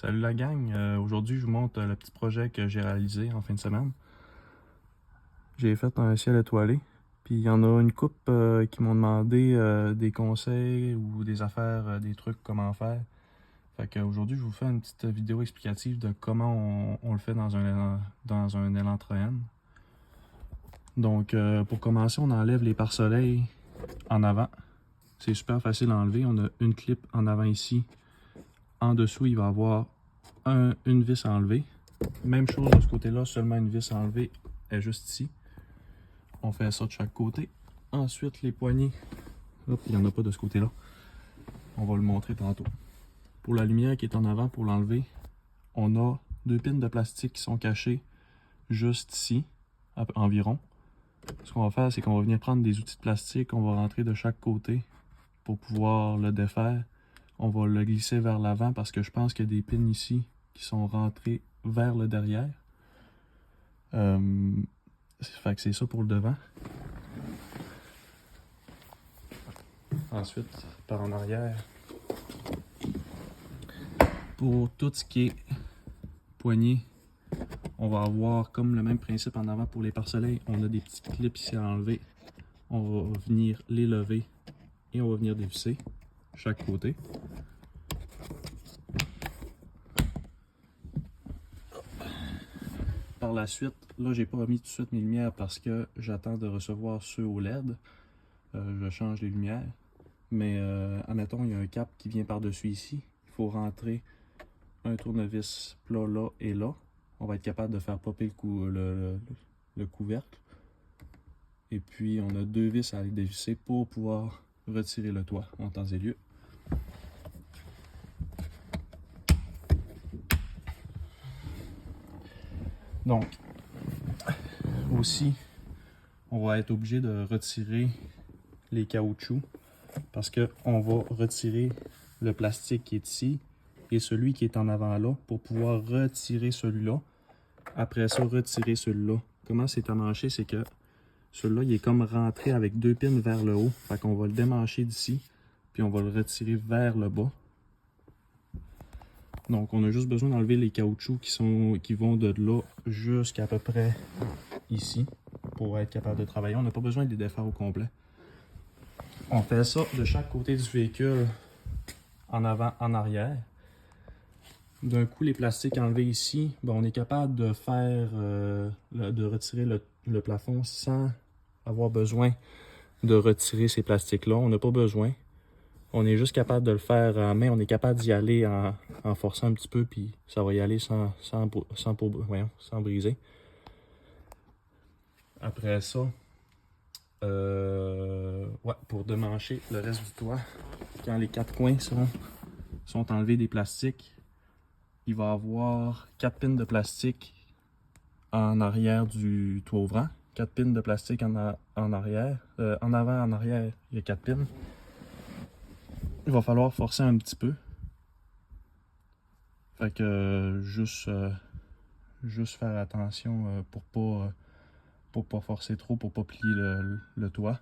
Salut la gang, aujourd'hui je vous montre le petit projet que j'ai réalisé en fin de semaine. J'ai fait un ciel étoilé, puis il y en a une couple qui m'ont demandé des conseils ou des affaires, des trucs comment faire. Fait qu'aujourd'hui je vous fais une petite vidéo explicative de comment on le fait dans un Elantroen. Donc pour commencer, on enlève les pare-soleils en avant. C'est super facile à enlever, on a une clip en avant ici. En dessous, il va y avoir une vis à enlever. Même chose de ce côté-là, seulement une vis à enlever est juste ici. On fait ça de chaque côté. Ensuite, les poignées. Hop, il n'y en a pas de ce côté-là. On va le montrer tantôt. Pour la lumière qui est en avant, pour l'enlever, on a deux pins de plastique qui sont cachés juste ici, environ. Ce qu'on va faire, c'est qu'on va venir prendre des outils de plastique, on va rentrer de chaque côté pour pouvoir le défaire. On va le glisser vers l'avant parce que je pense qu'il y a des pins ici qui sont rentrés vers le derrière. Fait que c'est ça pour le devant. Ensuite, par en arrière, pour tout ce qui est poignée, on va avoir comme le même principe en avant pour les pare-soleils. On a des petites clips ici à enlever. On va venir les lever et on va venir dévisser chaque côté. Par la suite, là j'ai pas remis tout de suite mes lumières parce que j'attends de recevoir ceux au LED. Je change les lumières. Mais admettons, il y a un cap qui vient par-dessus ici. Il faut rentrer un tournevis plat là et là. On va être capable de faire popper le couvercle. Et puis on a deux vis à aller dévisser pour pouvoir retirer le toit en temps et lieu. Donc, aussi, on va être obligé de retirer les caoutchoucs parce qu'on va retirer le plastique qui est ici et celui qui est en avant là pour pouvoir retirer celui-là. Après ça, retirer celui-là. Comment c'est emmanché, c'est que celui-là, il est comme rentré avec deux pins vers le haut. Fait qu'on va le démancher d'ici, puis on va le retirer vers le bas. Donc, on a juste besoin d'enlever les caoutchoucs qui vont de là jusqu'à peu près ici pour être capable de travailler. On n'a pas besoin de les défaire au complet. On fait ça de chaque côté du véhicule, en avant, en arrière. D'un coup, les plastiques enlevés ici, ben, on est capable de faire, de retirer le plafond sans avoir besoin de retirer ces plastiques-là. On n'a pas besoin. On est juste capable de le faire à main. On est capable d'y aller en forçant un petit peu, puis ça va y aller sans briser. Après ça, pour démancher le reste du toit, quand les quatre coins sont enlevés des plastiques, il va y avoir 4 pins de plastique en arrière du toit ouvrant, 4 pins de plastique en arrière, en avant, en arrière, il y a 4 pins. Il va falloir forcer un petit peu. Fait que juste faire attention pour pas forcer trop, pour pas plier le toit.